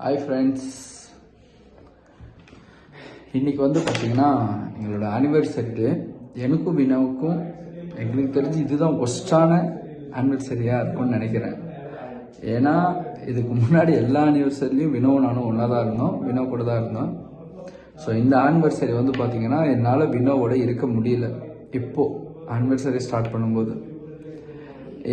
Hi friends, இன்றைக்கி வந்து பார்த்திங்கன்னா எங்களோட ஆனிவர்சரி. எனக்கும் வினோவுக்கும் எங்களுக்கு தெரிஞ்சு இதுதான் ஒஸ்டான ஆனிவர்சரியாக இருக்கும்னு நினைக்கிறேன். ஏன்னா இதுக்கு முன்னாடி எல்லா ஆனிவர்சரிலையும் வினோவும் நானும் ஒன்றா தான் இருந்தோம், வினோ கூட தான் இருந்தோம். ஸோ இந்த ஆனிவர்சரி வந்து பார்த்திங்கன்னா என்னால் வினோவோட இருக்க முடியல. இப்போது ஆனிவர்சரி ஸ்டார்ட் பண்ணும்போது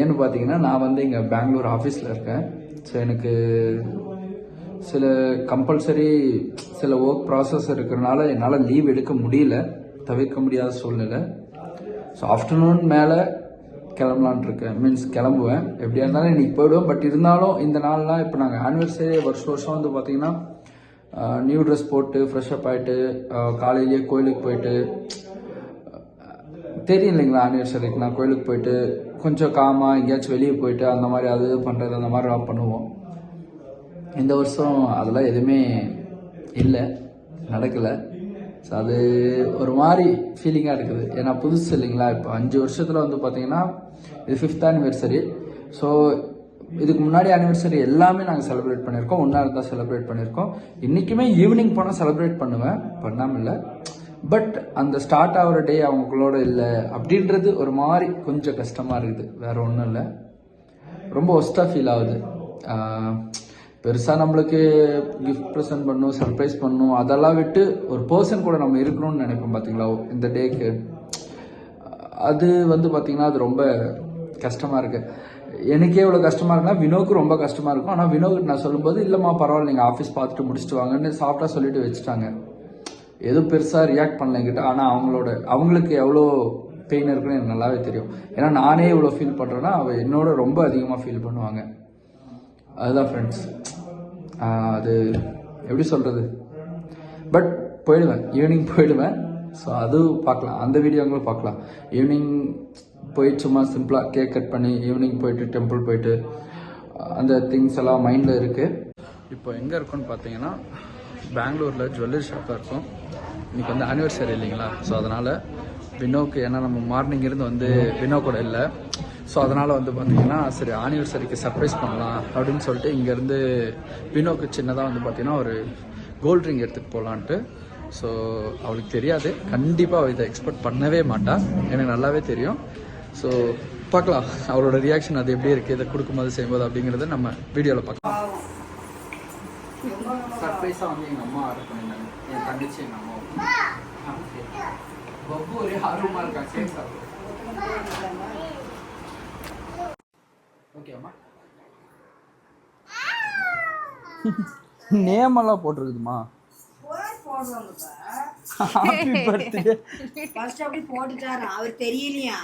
ஏன்னு பார்த்தீங்கன்னா நான் வந்து இங்கே பெங்களூர் ஆஃபீஸில் இருக்கேன். ஸோ எனக்கு சில கம்பல்சரி சில ஒர்க் ப்ராசஸ் இருக்கிறனால என்னால் லீவ் எடுக்க முடியல, தவிர்க்க முடியாத சூழ்நிலை. ஸோ ஆஃப்டர்நூன் மேலே கிளம்பலான் இருக்கேன், மீன்ஸ் கிளம்புவேன். எப்படியா இருந்தாலும் இன்றைக்கி போய்டுவேன். பட் இருந்தாலும் இந்த நாள்லாம் இப்போ நாங்கள் ஆனிவர்சரி வருஷம் வந்து பார்த்திங்கன்னா நியூ ட்ரெஸ் போட்டு ஃப்ரெஷ்அப் ஆகிட்டு காலையிலேயே கோயிலுக்கு போயிட்டு, தெரியும் இல்லைங்களா, ஆனிவர்சரிக்கு நான் கோயிலுக்கு போயிட்டு கொஞ்சம் காமாக எங்கேயாச்சும் வெளியே போயிட்டு அந்த மாதிரி அது பண்ணுறது அந்த மாதிரிலாம் பண்ணுவோம். இந்த வருஷம் அதெல்லாம் எதுவுமே இல்லை, நடக்கலை. ஸோ அது ஒரு மாதிரி ஃபீலிங்காக இருக்குது. ஏன்னா புதுசு இல்லைங்களா, இப்போ 5 வருஷத்தில் வந்து பார்த்திங்கன்னா இது 5th ஆனிவர்சரி. ஸோ இதுக்கு முன்னாடி ஆனிவர்சரி எல்லாமே நாங்கள் செலிப்ரேட் பண்ணியிருக்கோம், ஒன்றா இருந்தால் செலிப்ரேட் பண்ணியிருக்கோம். இன்றைக்குமே ஈவினிங் போனால் செலிப்ரேட் பண்ணுவேன், பண்ணாமல் இல்லை. பட் அந்த ஸ்டார்ட் ஆகிற டே அவங்களோட இல்லை அப்படின்றது ஒரு மாதிரி கொஞ்சம் கஷ்டமாக இருக்குது, வேறு ஒன்றும் இல்லை. ரொம்ப ஒஸ்ட்டாக ஃபீல் ஆகுது. பெருசாக நம்மளுக்கு கிஃப்ட் ப்ரெசென்ட் பண்ணணும், சர்ப்ரைஸ் பண்ணணும், அதெல்லாம் விட்டு ஒரு பர்சன் கூட நம்ம இருக்கணும்னு நினைப்போம் பார்த்தீங்களா இந்த டேக்கு. அது வந்து பார்த்திங்கன்னா அது ரொம்ப கஷ்டமாக இருக்குது. எனக்கே இவ்வளோ கஷ்டமாக இருக்குன்னா வினோக்கு ரொம்ப கஷ்டமாக இருக்கும். ஆனால் வினோக்கு நான் சொல்லும்போது இல்லைம்மா பரவாயில்ல, நீங்கள் ஆஃபீஸ் பார்த்துட்டு முடிச்சுட்டு வாங்கன்னு சாஃப்டாக சொல்லிட்டு வச்சுட்டாங்க. எதுவும் பெருசாக ரியாக்ட் பண்ணல என்கிட்ட. ஆனால் அவங்களுக்கு எவ்வளோ பெயின் இருக்குன்னு எனக்கு நல்லாவே தெரியும். ஏன்னா நானே இவ்வளோ ஃபீல் பண்ணுறேன்னா அவள் என்னோட ரொம்ப அதிகமாக ஃபீல் பண்ணுவாங்க. அதுதான் ஃப்ரெண்ட்ஸ், அது எப்படி சொல்கிறது. பட் போயிடுவேன், ஈவினிங் போயிடுவேன். ஸோ அது பார்க்கலாம், அந்த வீடியோங்களும் பார்க்கலாம். ஈவினிங் போயிட்டு சும்மா சிம்பிளாக கேக் கட் பண்ணி ஈவினிங் போயிட்டு டெம்பிள் போயிட்டு அந்த திங்ஸ் எல்லாம் மைண்டில் இருக்குது. இப்போ எங்கே இருக்குன்னு பார்த்தீங்கன்னா பெங்களூரில் ஜுவல்லரி ஷாப்பாக இருக்கும். இன்றைக்கி வந்து ஆனிவர்சரி இல்லைங்களா, ஸோ அதனால் வினோவுக்கு, ஏன்னா நம்ம மார்னிங் இருந்து வந்து வினோ கூட இல்லை, ஸோ அதனால் வந்து பார்த்திங்கன்னா சரி ஆனிவர்சரிக்கு சர்ப்ரைஸ் பண்ணலாம் அப்படின்னு சொல்லிட்டு இங்கேருந்து வினோவுக்கு சின்னதாக வந்து பார்த்திங்கன்னா ஒரு கோல்ட் ரிங் எடுத்துகிட்டு போகலான்ட்டு. ஸோ அவளுக்கு தெரியாது, கண்டிப்பாக அவள் இதை எக்ஸ்பெக்ட் பண்ணவே மாட்டாள், எனக்கு நல்லாவே தெரியும். ஸோ பார்க்கலாம் அவளோட ரியாக்ஷன் அது எப்படி இருக்குது இதை கொடுக்கும்போது செய்யும்போது அப்படிங்கிறத நம்ம வீடியோவில் பார்க்கலாம். சர்ப்ரைஸாக வந்து எங்கள் அம்மா ஆர்டர் பண்ணியிருந்தாங்க, என் தங்கச்சி எங்கள் அம்மா. ரொம்ப ஒரே ஆர்வமாக இருக்கா, சரி சாப்பிடு. ஓகே அம்மா, நேம் எல்லாம் போட்டிருக்குதுமா. ஹாப்பி பர்த்டே ஃபர்ஸ்ட் அப்படி போட்டுட்டாரு, அவர் தெரியலையா.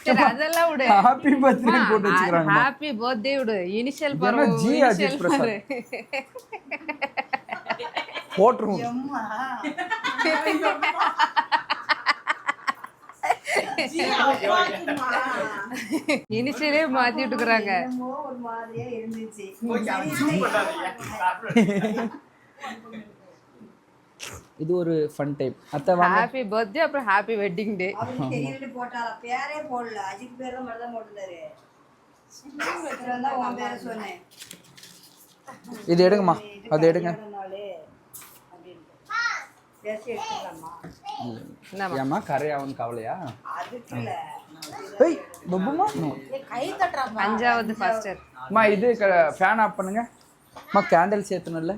சரி அதெல்லாம் விடு, ஹாப்பி பர்த்டே போட்டு வச்சிருக்காங்க. ஹாப்பி பர்த்டே விடு, இனிஷியல் பாரு, ஜி அஜித் பிரசாத் போட்றோம். அம்மா இனிஷியலே மாத்தி விட்டுக்கறாங்க. ஒரு மாதிரியா இருந்துச்சு. இது ஒரு ஃபன் டைம். அத்தை வாங்க. ஹாப்பி பர்த்டே அப்புறம் ஹாப்பி வெட்டிங் டே. அவருக்கு தெரியல போட்டால, பேரே போடல, அஜித் பேர் தான் மட்டும் தான் போட்டுட்டாரு. உன் பேரை சொன்னேன். இது எடுங்கம்மா, அது எடுங்க. ஏம்மா கரையாவும் கவலையா? பப்புமா அஞ்சாவது ஃபர்ஸ்டர். அம்மா இது ஃபேன் ஆஃப் பண்ணுங்க. அம்மா கேண்டில் சேர்த்தணும்ல.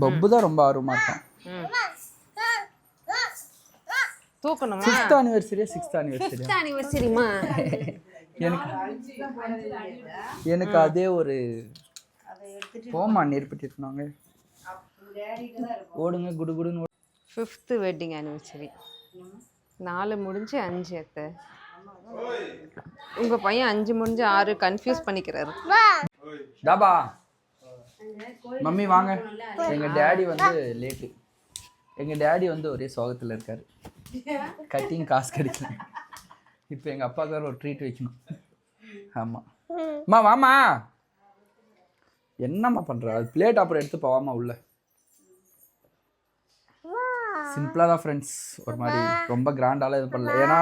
பப்பு தான் ரொம்ப ஆர்வமா இருக்கான். தூக்கணுமா? 5th ஆனிவர்சரியா 6th ஆனிவர்சரியா? 5th ஆனிவர்சரிமா. எனக்கு அதே ஒரு போமா நெருப்பிட்டு இருந்தாங்க. ஓடுங்க குடு குடுன்னு. 5th wedding anniversary. 4 முடிஞ்சு 5 அத்தை. உங்க பையன் 5 முடிஞ்சு 6 கன்ஃபியூஸ் பண்ணிக்கிறாரு. தாபா மம்மி வாங்க. எங்க டேடி வந்து லேட்டு. எங்க டேடி வந்து ஒரே சோகத்தில் இருக்காரு, கட்டிங் காசு கிடைக்கல. இப்போ எங்க அப்பாவுக்கு ஒரு ட்ரீட் வைக்கணும். ஆமா அம்மா வாமா. என்னம்மா பண்ற? அது பிளேட் அப்புறம் எடுத்து போவாமா உள்ள. சிம்பிளாக தான் ஃப்ரெண்ட்ஸ், ஒரு மாதிரி ரொம்ப கிராண்டாலாம் இது பண்ணல. ஏன்னா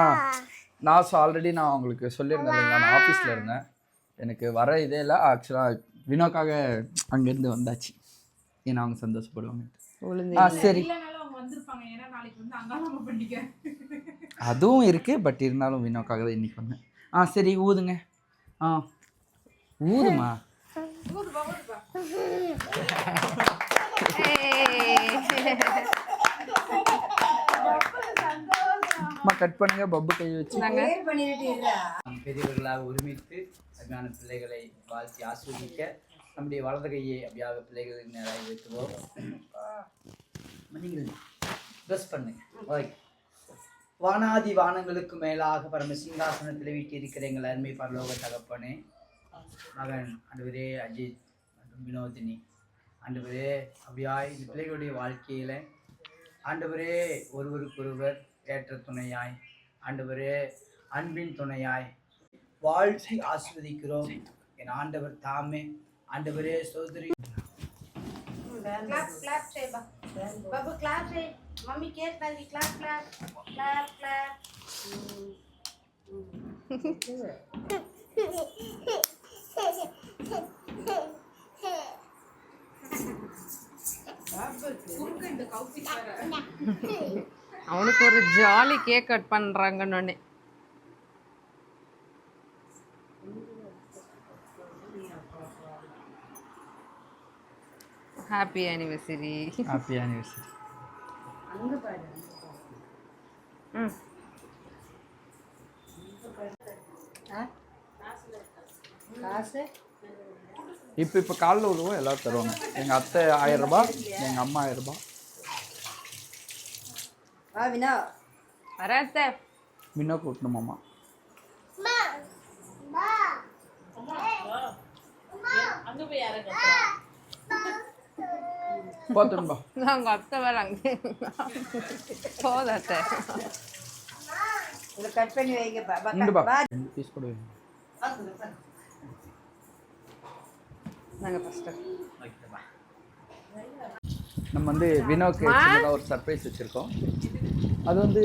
நான் ஆல்ரெடி நான் உங்களுக்கு சொல்லியிருந்தேன் இல்லைங்களா, நான் ஆஃபீஸில் இருந்தேன், எனக்கு வர இதே இல்லை. ஆக்சுவலாக வினோக்காக அங்கேருந்து வந்தாச்சு, ஏன்னா அவங்க சந்தோஷப்படுவாங்க. உளுந்து சரி, அதுவும் இருக்குது. பட் இருந்தாலும் வினோக்காக தான் இன்றைக்கி வந்தேன். சரி ஊதுங்க. ஊதுமா. கட் பண்ணுங்க, பப்பு கை வச்சு. பெரியவர்களாக ஒருமித்து அருமையான பிள்ளைகளை வாழ்த்தி ஆஸ்வதிக்க நம்முடைய வலது கையை அப்படியாக பிள்ளைகளின் நேராக வைத்துவோம். நீங்கள் ட்ரெஸ் பண்ணுங்க. ஓகே. வானாதி வானங்களுக்கு மேலாக பரம சிங்காசனத்தில் வீட்டிருக்கிற எங்கள் அருமை பரலோக தகப்பனே, மகன் ஆண்டவரே அஜித் மற்றும் வினோதினி, ஆண்டவரே அப்படியாய் இந்த பிள்ளைகளுடைய வாழ்க்கையில் ஆண்டவரே ஒருவருக்கொருவர் ஏற்ற துணையாய், ஆண்டவரே அன்பின் துணையாய் வாழ்த்தி ஆஸ்வதிக்கிறோம். என் ஆண்டவர் தாமே, ஆண்டவரே சோதரி. मम्मी केक खाली क्लैप क्लैप क्लैप क्लैप அவனுக்கு ஒரு ஜாலி கேக் கட் பண்றாங்கன்னு. Happy anniversary. Happy anniversary. இப்போ காலைல விடுவோம், எல்லாரும் தருவாங்க. எங்கள் அத்தை 1000 ரூபாய், எங்கள் அம்மா 1000 ரூபாய். வினோ கூட்டணுமாம்மா. போத்தும்பா, நாங்கள் அத்தை வேலை அங்கே போதத்தை கட் பண்ணி வைங்கப்பா. பீஸ் கூட வைங்க. நாங்கள் ஃபஸ்ட்டு நம்ம வந்து வினோக்கு சின்னதாக ஒரு சர்ப்ரைஸ் வச்சுருக்கோம். அது வந்து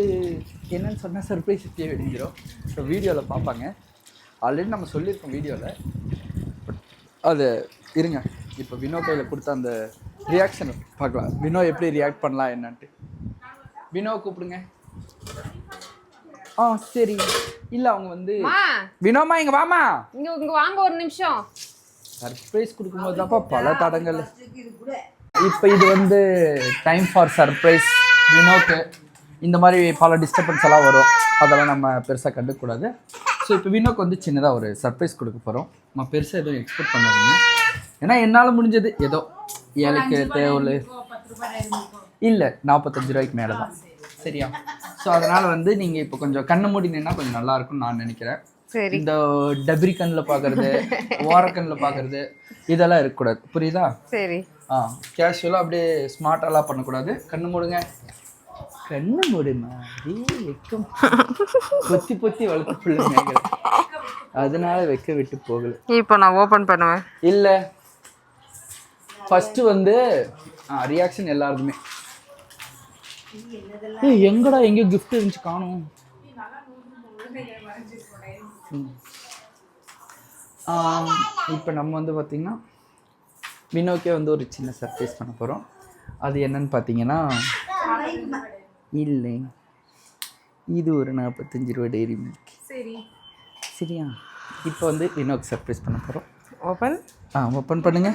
என்னன்னு சொன்னால் சர்ப்ரைஸ் இப்படியே வெடிஞ்சிடும். ஸோ வீடியோவில் பார்ப்பாங்க. ஆல்ரெடி நம்ம சொல்லியிருக்கோம் வீடியோவில். அது இருங்க, இப்போ வினோ கையில் கொடுத்த அந்த ரியாக்ஷன் பார்க்கலாம். வினோ எப்படி ரியாக்ட் பண்ணலாம் என்னன்ட்டு. வினோ கூப்பிடுங்க. சரி. இல்லை அவங்க வந்து வினோமா இங்கே வாமா, இங்கே வாங்க ஒரு நிமிஷம். சர்ப்ரைஸ் கொடுக்கும்போது தான்ப்பா பல தடங்கள். இப்போ இது வந்து டைம் ஃபார் சர்ப்ரைஸ். வினோக்கு இந்த மாதிரி பல டிஸ்டர்பன்ஸ் எல்லாம் வரும், அதெல்லாம் நம்ம பெருசாக கண்டுக்கூடாது. ஸோ இப்போ வினோக்கு வந்து சின்னதாக ஒரு சர்ப்ரைஸ் கொடுக்க போகிறோம். நம்ம பெருசாக எதுவும் எக்ஸ்பெக்ட் பண்ணாதீங்க. ஏன்னா என்னால் முடிஞ்சது ஏதோ ஏழைக்கு தேவை இல்லை, 45 ரூபாய்க்கு மேலே தான். சரியா? ஸோ அதனால் வந்து நீங்கள் இப்போ கொஞ்சம் கண்ணு மூடினீங்கன்னா கொஞ்சம் நல்லாயிருக்கும்னு நான் நினைக்கிறேன். இந்த டபரி கண்ணில் பார்க்கறது, ஓரக்கண்ணில் பார்க்கறது இதெல்லாம் இருக்கக்கூடாது. புரியுதா? சரி. கேஷுவலாக அப்படியே ஸ்மார்ட்டாலாம் பண்ணக்கூடாது. கண்ணு மூடுங்க. கண்ணு மூடுமா, வெக்கம் பொத்தி பொத்தி வளர்த்து பிள்ளைங்க, அதனால வெக்க விட்டு போகல. இப்போ நான் ஓப்பன் பண்ணுவேன். இல்லை, ஃபஸ்ட்டு வந்து ரியாக்ஷன் எல்லாருக்குமே. எங்கடா எங்கேயோ கிஃப்ட் இருந்துச்சு காணும். இப்போ நம்ம வந்து பார்த்திங்கன்னா வினோக்கே வந்து ஒரு சின்ன சர்ப்ரைஸ் பண்ண போகிறோம். அது என்னன்னு பார்த்தீங்கன்னா, இல்லை இது ஒரு 45 ரூபா டெய்ரி மில்க். சரியா? இப்போ வந்து வினோக்கு சர்ப்ரைஸ் பண்ண போகிறோம். ஓப்பன் பண்ணுங்க.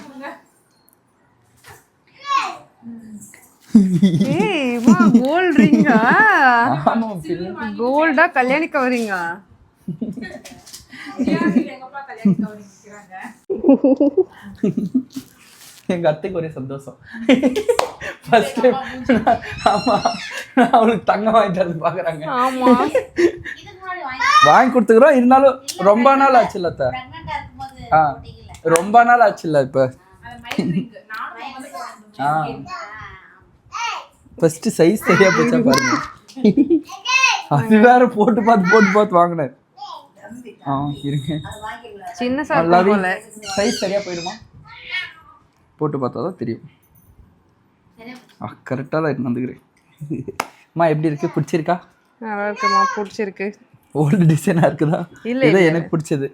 கோல்ட் ரிங்கா? கோல்டா கல்யாணி கவரிங்கா? எங்க அத்தைக்கு ஒரே சந்தோஷம். ஃபர்ஸ்ட் ஆமா, அவளுக்கு தங்கம் வாங்கிட்டு வந்து பாக்குறாங்க. ஆமா, வாங்கி கொடுத்துக்கிறோம். இருந்தாலும் ரொம்ப நாள் ஆச்சு இல்ல அத்தை? ரொம்ப நாள் ஆச்சு இல்ல? இப்ப ஃபர்ஸ்ட் சைஸ் சரியா போச்சா பாருங்க. அது வேற போட்டு பார்த்து வாங்கினேன். இருங்க, சின்ன சைஸ் சரியா போயிடுமா? போட்டு பார்த்தா தான் தெரியும். கரெக்டாக தான் எடுத்து வந்துக்கிறேன். அம்மா எப்படி இருக்கு? பிடிச்சிருக்கா? நல்லா இருக்குமா? பிடிச்சிருக்கு. ஓல்டு டிசைனாக இருக்குதா? இல்லை, எனக்கு பிடிச்சது.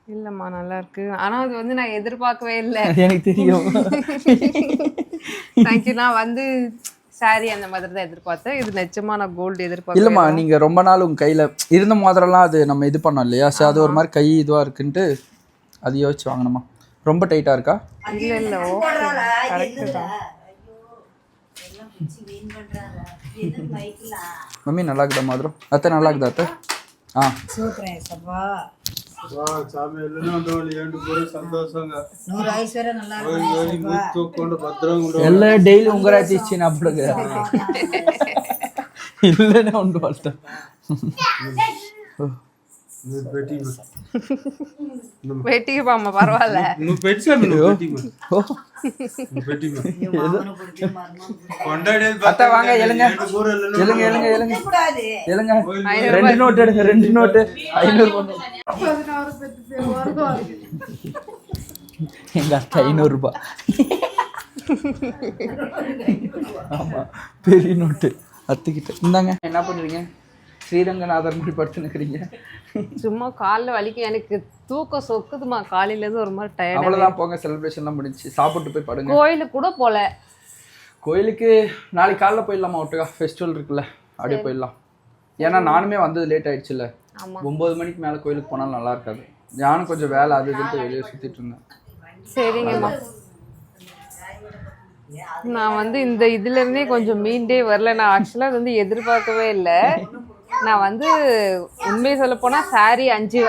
இல்லைம்மா நல்லா இருக்கு ஆனால் அது வந்து நான் எதிர்பார்க்கவே இல்லை. எனக்கு தெரியும். தேங்க்யூ. நான் வந்து சாரி அந்த மாதிரி தான் எதிர்பார்த்தேன். இது நிச்சயமா நான் கோல்டு எதிர்பார்க்கல. இல்லைம்மா நீங்கள் ரொம்ப நாள் உங்கள் கையில் இருந்த மோதிரம்லாம் அது நம்ம இது பண்ணோம் இல்லையா, ஸோ அது ஒரு மாதிரி கை இதுவாக இருக்குன்ட்டு அது யோசிச்சு வாங்கணுமா. ரொம்ப டைட்டாக இருக்கா? இல்லை இல்லை ஓகே கரெக்டு தான். மம்மி நல்லா இருக்குதா மோதிரம்? அத்தை நல்லா இருக்குதா அத்தை? ஆ சூப்பரேன் சப்பா. சாமி எல்லாம் సంతోషంగా 100 ஐஸ்வர்யா நல்லா இருக்கு. తూక్కొండ భద్రంగా எல்லாம் டெய்லி உங்கராச்சி இச்சினா அப்படிங்க இல்லைன்னா உண்டு வாழ்த்த నువ్వు పెట్టి வெட்டிக்கு பாம்மா பரவாயில்ல. నువ్వు పెట్టి సామి నువ్వు పెట్టి నువ్వు పెట్టి కొండడేది அத்தை வாங்க எழுங்க எழுங்க எழுங்க எழுங்க எழுங்க 2 நோட்டு எடுங்க 2 நோட்டு 500 எங்க அத்தை 500 ரூபாய். ஆமா பெரிய நோட்டு அத்துக்கிட்ட இந்தாங்க. என்ன பண்றீங்க? ஸ்ரீரங்கநாதர் மாதிரி படுத்து நிற்கிறீங்க. சும்மா காலில் வலிக்கும் எனக்கு தூக்கம் சொக்குதுமா காலையிலேருந்து ஒரு மாதிரி டயர்ட். அவ்வளோதான் போங்க, செலிப்ரேஷன்லாம் முடிஞ்சு சாப்பிட்டு போய் படுங்க. கோயிலுக்கு கூட போல. கோயிலுக்கு நாளைக்கு காலைல போயிடலாமா? ஒட்டுக்கா ஃபெஸ்டிவல் இருக்குல்ல அப்படியே போயிடலாம். ஏன்னா நானுமே வந்தது லேட் ஆயிடுச்சுல்ல. 9 மணிக்கு மேலே கோயிலுக்கு போனாலும் நல்லா இருக்காது. நானும் கொஞ்சம் வேலை அது இதுன்ட்டு வெளியே சுற்றிட்டு இருந்தேன். சரிங்கம்மா. நான் வந்து இந்த இதுலேருந்தே கொஞ்சம் மீண்டே வரல. நான் ஆக்சுவலாக அது வந்து எதிர்பார்க்கவே இல்லை. நான் வந்து உண்மையை சொல்ல போனால் சாரி 5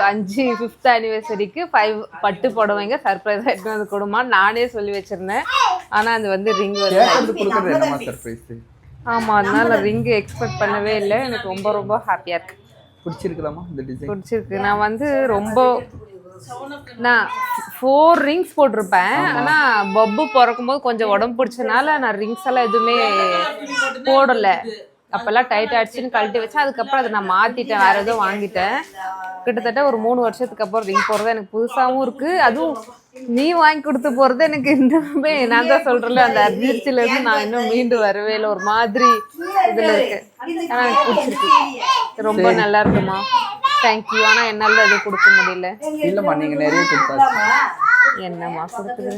5th anniversary-க்கு 5 பட்டு புடவைங்க சர்ப்ரைஸ் ஆகிட்டு வந்து கொடுமான்னு நானே சொல்லி வச்சுருந்தேன். ஆனால் அது வந்து ரிங் வந்து சர்ப்ரைஸ். ஆமாம், அதனால ரிங்கு எக்ஸ்பெக்ட் பண்ணவே இல்லை. எனக்கு ரொம்ப ரொம்ப ஹாப்பியாக இருக்குது. பிடிச்சிருக்குதாம்மா இந்த டிசைன்? பிடிச்சிருக்கு. நான் வந்து நான் 4 ரிங்ஸ் போட்டிருப்பேன். ஆனால் பப்பு பிறக்கும்போது கொஞ்சம் உடம்பு பிடிச்சனால நான் ரிங்ஸ் எல்லாம் எதுவுமே போடலை. அப்போல்லாம் டைட் ஆகிடுச்சின்னு கழட்டி வச்சேன். அதுக்கப்புறம் அதை நான் மாற்றிட்டேன், வேறு எதுவும் வாங்கிட்டேன். கிட்டத்தட்ட ஒரு 3 வருஷத்துக்கு அப்புறம் ரிங் போடுறது எனக்கு புதுசாகவும் இருக்குது. அதுவும் நீ வாங்கி கொடுத்து போகிறது எனக்கு இன்னுமே நான் தான் சொல்கிறேன்ல அந்த அதிர்ச்சியிலேருந்து நான் இன்னும் மீண்டு வரவே இல்லை. ஒரு மாதிரி இதில் இருக்கு. ஆனால் எனக்கு பிடிச்சிருக்கு. ரொம்ப நல்லா இருக்குமா. தேங்க்யூ. ஆனால் என்னால் அது கொடுக்க முடியல. இல்லைம்மா நீங்கள் நிறைய கொடுத்தாச்சு. என்னம்மா கொடுத்துரு.